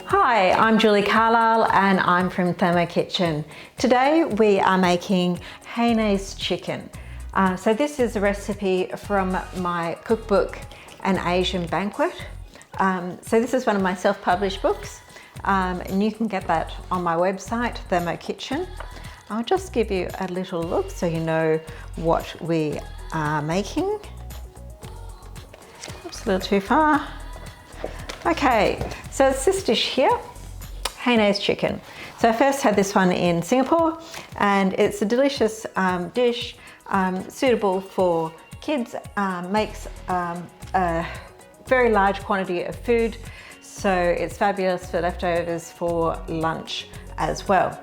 Hi, I'm Julie Carlisle and I'm from ThermoKitchen. Today we are making Hainanese chicken. So this is a recipe from my cookbook, An Asian Banquet. So this is one of my self-published books and you can get that on my website, ThermoKitchen. I'll just give you a little look so you know what we are making. Oops, a little too far. Okay, so it's this dish here, Hainanese chicken. So I first had this one in Singapore and it's a delicious dish suitable for kids, makes a very large quantity of food, so it's fabulous for leftovers for lunch as well.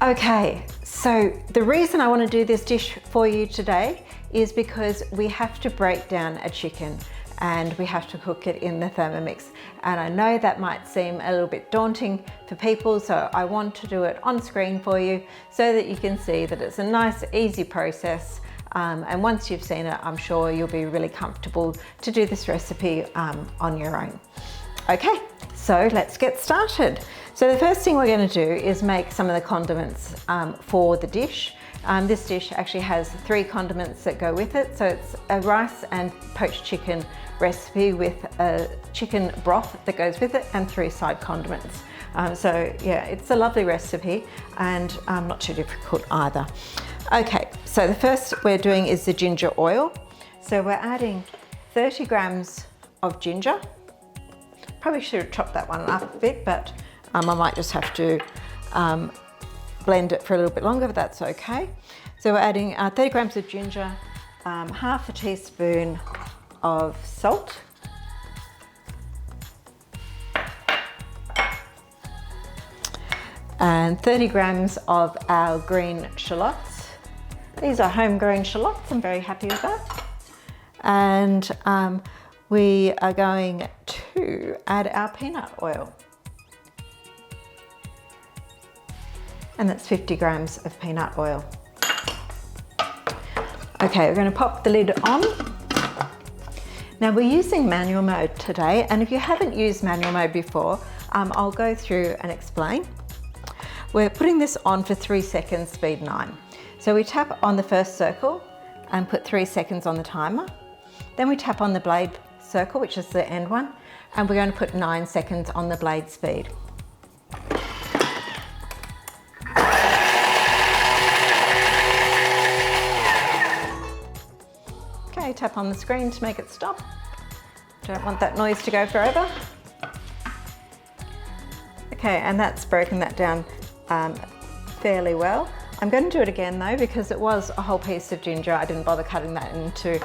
Okay, so the reason I want to do this dish for you today is because we have to break down a chicken and we have to cook it in the Thermomix. And I know that might seem a little bit daunting for people, so I want to do it on screen for you so that you can see that it's a nice, easy process. And once you've seen it, I'm sure you'll be really comfortable to do this recipe on your own. Okay, so let's get started. So the first thing we're going to do is make some of the condiments for the dish. This dish actually has 3 condiments that go with it. So it's a rice and poached chicken recipe with a chicken broth that goes with it and 3 side condiments. So yeah, it's a lovely recipe and not too difficult either. Okay, so the first we're doing is the ginger oil. So we're adding 30 grams of ginger. Probably should have chopped that one up a bit, but I might just have to blend it for a little bit longer, but that's okay. So we're adding 30 grams of ginger, half a teaspoon of salt, and 30 grams of our green shallots. These are homegrown shallots, I'm very happy with that. And we are going to add our peanut oil. And that's 50 grams of peanut oil. Okay, we're going to pop the lid on. Now we're using manual mode today, and if you haven't used manual mode before, I'll go through and explain. We're putting this on for 3 seconds, speed 9. So we tap on the first circle and put 3 seconds on the timer. Then we tap on the blade circle, which is the end one, and we're going to put 9 seconds on the blade speed. Okay, tap on the screen to make it stop. Don't want that noise to go forever. Okay, and that's broken that down fairly well. I'm going to do it again though, because it was a whole piece of ginger. I didn't bother cutting that into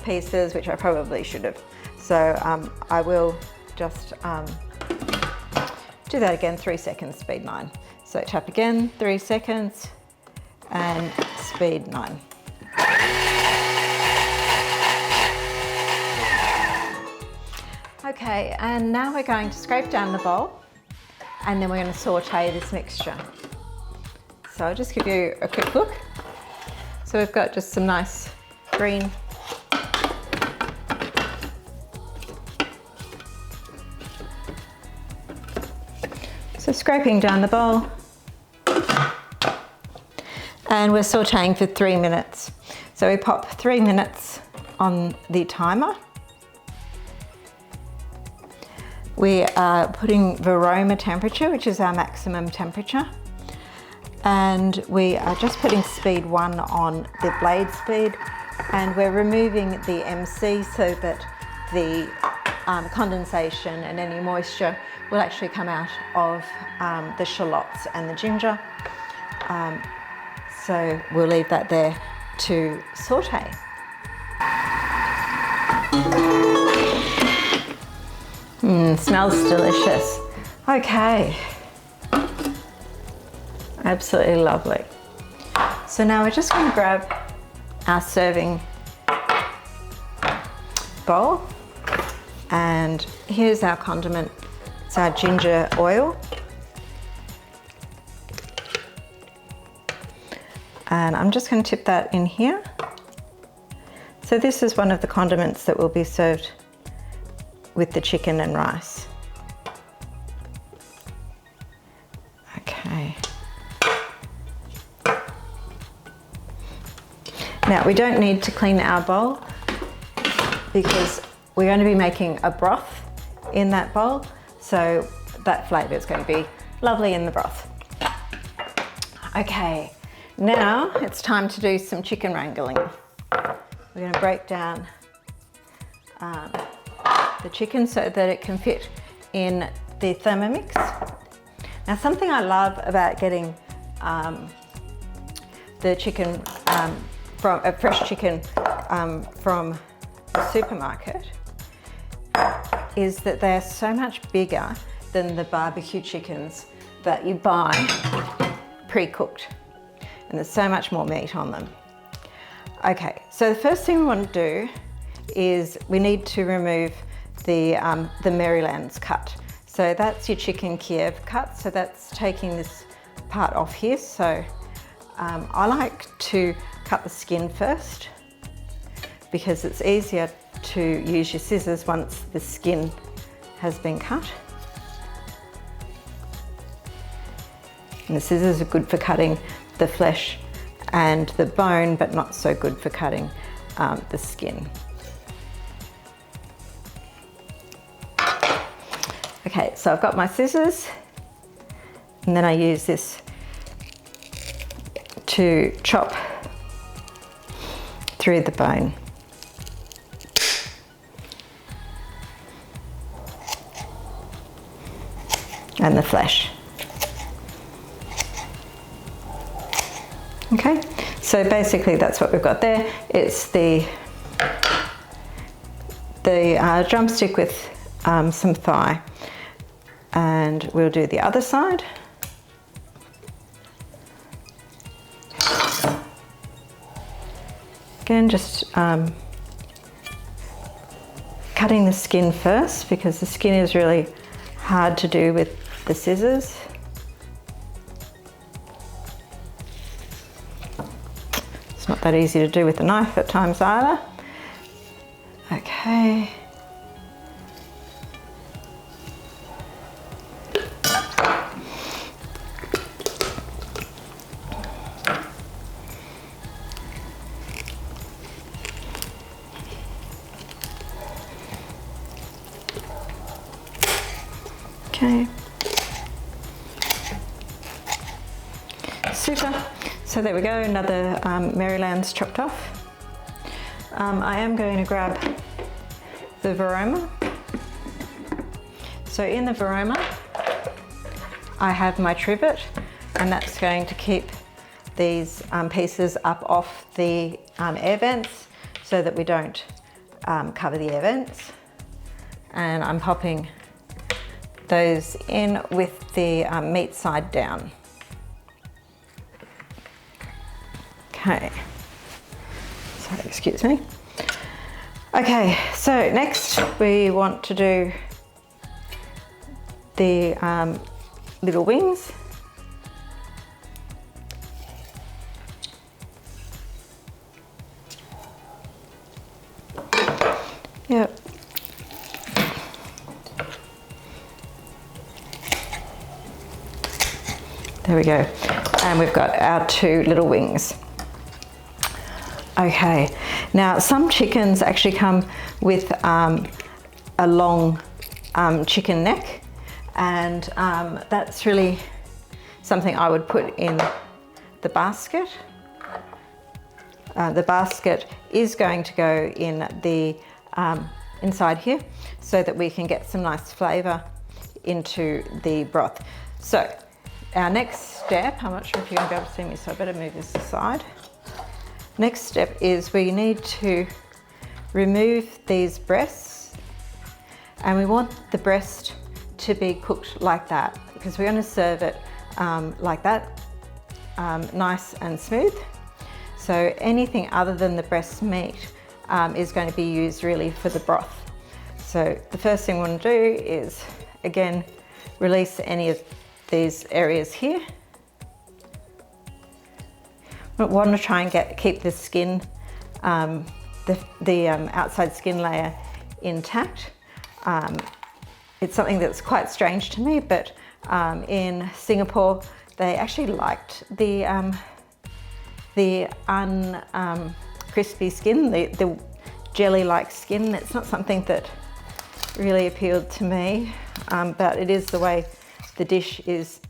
pieces, which I probably should have. So I will just do that again, 3 seconds, speed 9. So tap again, 3 seconds, and speed 9. Okay, and now we're going to scrape down the bowl, and then we're going to saute this mixture. So I'll just give you a quick look. So we've got just some nice green So scraping down the bowl, and we're sauteing for 3 minutes. So we pop 3 minutes on the timer. We are putting varoma temperature, which is our maximum temperature. And we are just putting speed 1 on the blade speed, and we're removing the MC so that the condensation and any moisture will actually come out of the shallots and the ginger. So we'll leave that there to saute. Smells delicious. Okay. Absolutely lovely. So now we're just going to grab our serving bowl, and here's our condiment. It's our ginger oil. And I'm just going to tip that in here. So this is one of the condiments that will be served with the chicken and rice. Now we don't need to clean our bowl because we're going to be making a broth in that bowl, so that flavour is going to be lovely in the broth. Okay, now it's time to do some chicken wrangling. We're going to break down the chicken so that it can fit in the Thermomix. Now, something I love about getting the chicken from a fresh chicken from the supermarket is that they're so much bigger than the barbecue chickens that you buy pre-cooked, and there's so much more meat on them. Okay, so the first thing we want to do is we need to remove the Maryland's cut. So that's your chicken Kiev cut, so that's taking this part off here. So I like to cut the skin first because it's easier to use your scissors once the skin has been cut. And the scissors are good for cutting the flesh and the bone, but not so good for cutting the skin. Okay, so I've got my scissors, and then I use this to chop through the bone. And the flesh. Okay, so basically that's what we've got there. It's the drumstick with some thigh, and we'll do the other side. Again, just cutting the skin first because the skin is really hard to do with the scissors. It's not that easy to do with the knife at times either. Okay. Okay. Super. So there we go, another Maryland's chopped off. I am going to grab the Varoma. So in the Varoma, I have my trivet, and that's going to keep these pieces up off the air vents so that we don't cover the air vents. And I'm popping those in with the meat side down. Okay, so excuse me. Okay, so next we want to do the little wings. Yep. There we go. And we've got our two little wings. Okay, now some chickens actually come with a long chicken neck, and that's really something I would put in the basket. The basket is going to go in the inside here so that we can get some nice flavour into the broth. So our next step, I'm not sure if you're going to be able to see me, so I better move this aside. Next step is we need to remove these breasts, and we want the breast to be cooked like that because we're going to serve it like that, nice and smooth. So anything other than the breast meat is going to be used really for the broth. So the first thing we want to do is, again, release any of these areas here. We want to try and keep the skin, the outside skin layer intact. It's something that's quite strange to me, but in Singapore they actually liked the crispy skin, the jelly-like skin. It's not something that really appealed to me, but it is the way the dish is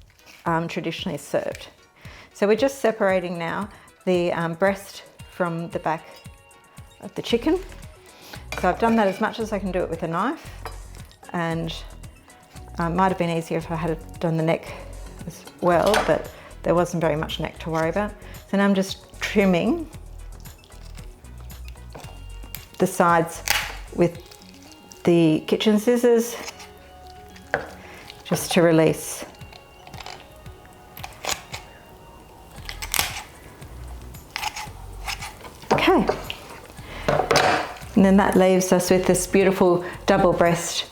traditionally served. So we're just separating now the breast from the back of the chicken. So I've done that as much as I can do it with a knife, and might have been easier if I had done the neck as well, but there wasn't very much neck to worry about. So now I'm just trimming the sides with the kitchen scissors just to release. Okay, and then that leaves us with this beautiful double breast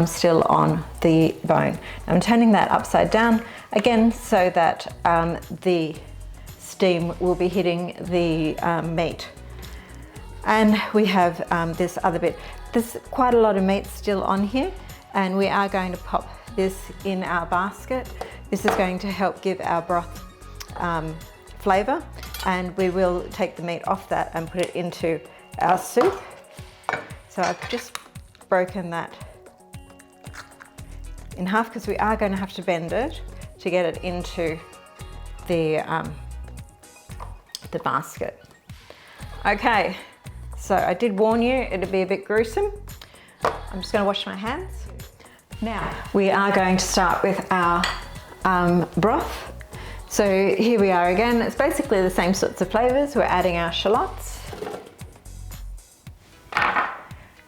still on the bone. I'm turning that upside down again so that the steam will be hitting the meat. And we have this other bit. There's quite a lot of meat still on here, and we are going to pop this in our basket. This is going to help give our broth flavour, and we will take the meat off that and put it into our soup. So I've just broken that in half because we are going to have to bend it to get it into the basket. Okay, so I did warn you it'd be a bit gruesome. I'm just going to wash my hands. Now we are going to start with our broth. So here we are again. It's basically the same sorts of flavours. We're adding our shallots,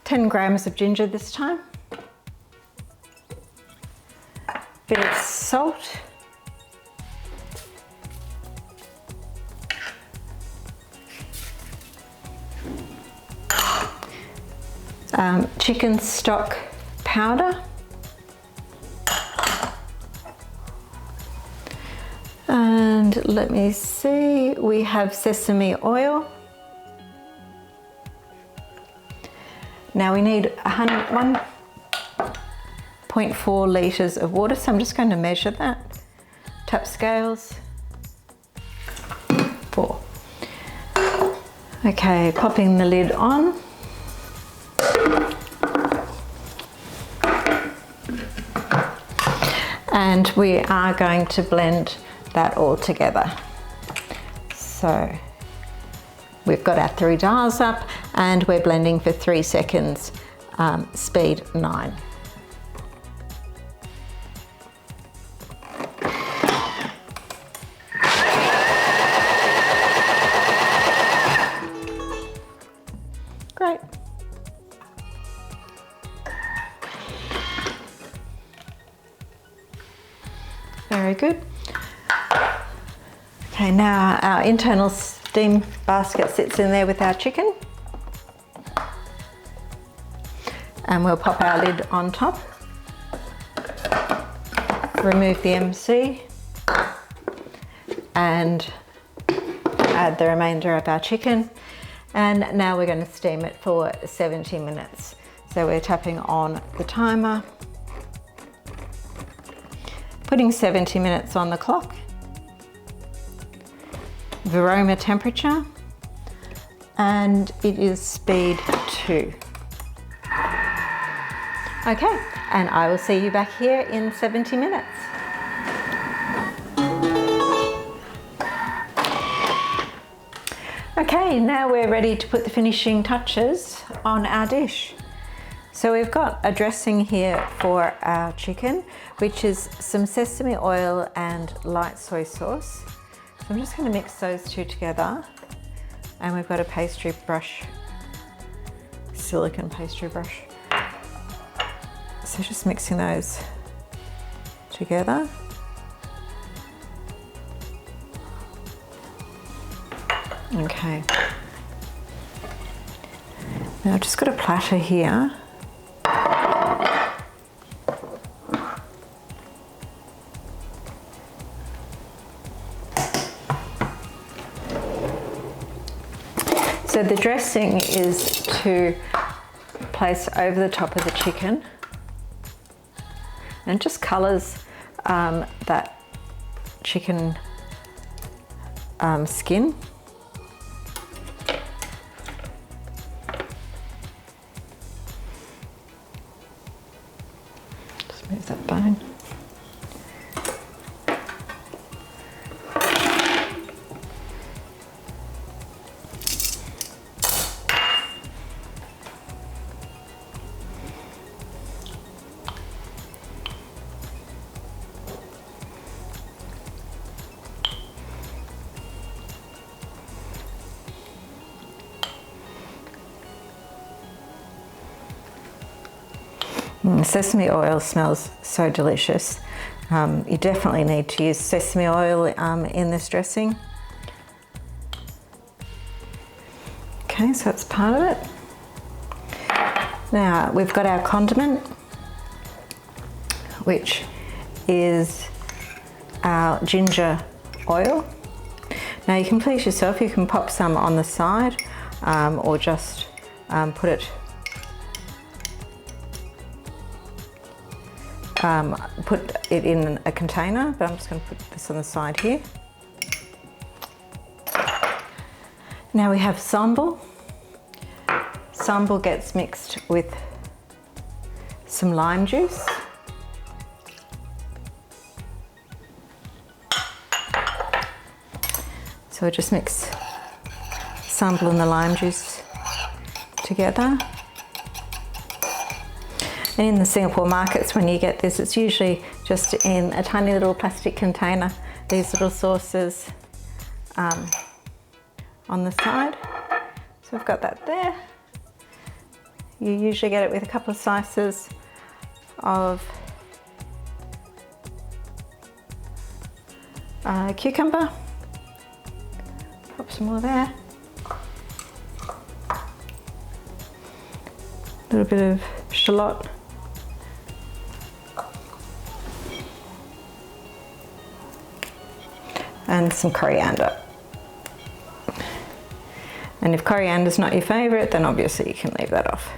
10 grams of ginger this time, bit of salt, chicken stock powder, and let me see, we have sesame oil. Now we need 1.4 litres of water, so I'm just going to measure that. Tap scales, 4. Okay, popping the lid on. And we are going to blend that all together. So we've got our 3 dials up and we're blending for 3 seconds, speed 9. Great. Very good. Okay, now our internal steam basket sits in there with our chicken. And we'll pop our lid on top. Remove the MC and add the remainder of our chicken. And now we're going to steam it for 70 minutes. So we're tapping on the timer, putting 70 minutes on the clock. Varoma temperature, and it is speed 2. Okay, and I will see you back here in 70 minutes. Okay, now we're ready to put the finishing touches on our dish. So we've got a dressing here for our chicken, which is some sesame oil and light soy sauce. So I'm just going to mix those two together, and we've got a pastry brush, silicone pastry brush. So just mixing those together. Okay. Now I've just got a platter here. So the dressing is to place over the top of the chicken, and it just colours that chicken skin. Remove that bone. Sesame oil smells so delicious. You definitely need to use sesame oil in this dressing. Okay, so that's part of it. Now we've got our condiment, which is our ginger oil. Now you can please yourself, you can pop some on the side or just put it in a container, but I'm just going to put this on the side here. Now we have sambal. Sambal gets mixed with some lime juice. So we just mix sambal and the lime juice together. And in the Singapore markets, when you get this, it's usually just in a tiny little plastic container, these little sauces on the side. So we've got that there. You usually get it with a couple of slices of cucumber. Pop some more there. A little bit of shallot. And some coriander. And if coriander's not your favourite, then obviously you can leave that off.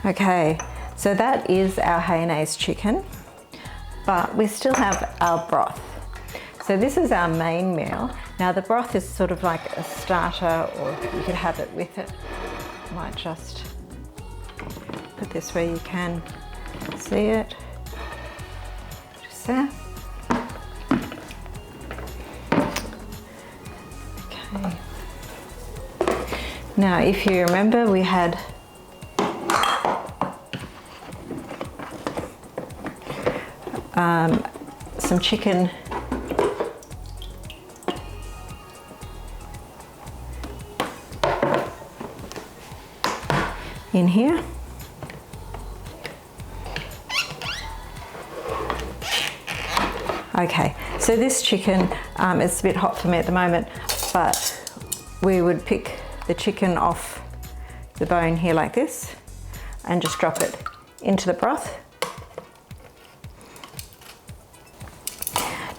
Okay, so that is our Hainanese chicken, but we still have our broth. So this is our main meal. Now the broth is sort of like a starter, or you could have it with it. I might just put this where you can see it. Just there. Okay. Now, if you remember, we had some chicken in here. Okay, so this chicken, it's a bit hot for me at the moment, but we would pick the chicken off the bone here like this and just drop it into the broth.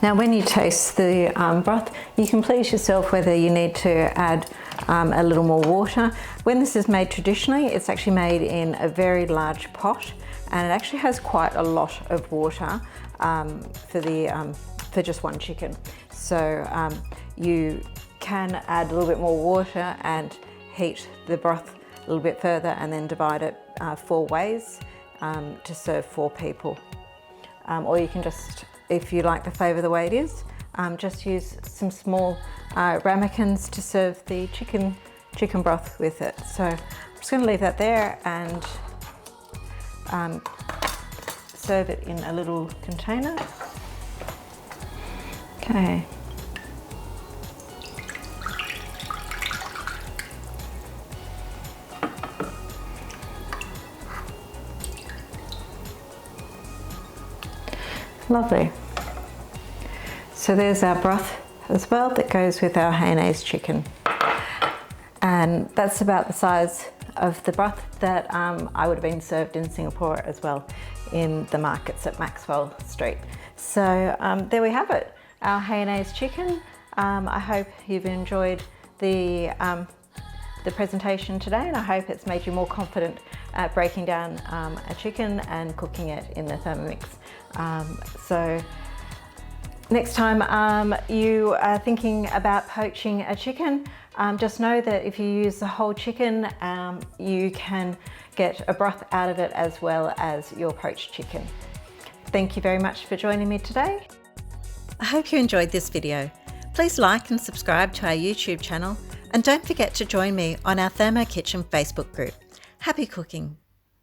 Now when you taste the broth, you can please yourself whether you need to add a little more water. When this is made traditionally, it's actually made in a very large pot, and it actually has quite a lot of water for just one chicken. So you can add a little bit more water and heat the broth a little bit further, and then divide it 4 ways to serve 4 people. Or you can just, if you like the flavour the way it is, just use some small ramekins to serve the chicken broth with it. So I'm just going to leave that there and serve it in a little container. Okay. Lovely. So there's our broth as well that goes with our Hainanese chicken. And that's about the size of the broth that I would have been served in Singapore as well, in the markets at Maxwell Street. So there we have it, our Hainanese chicken. I hope you've enjoyed the presentation today, and I hope it's made you more confident at breaking down a chicken and cooking it in the Thermomix. So next time you are thinking about poaching a chicken, just know that if you use the whole chicken, you can get a broth out of it as well as your poached chicken. Thank you very much for joining me today. I hope you enjoyed this video. Please like and subscribe to our YouTube channel, and don't forget to join me on our ThermoKitchen Facebook group. Happy cooking!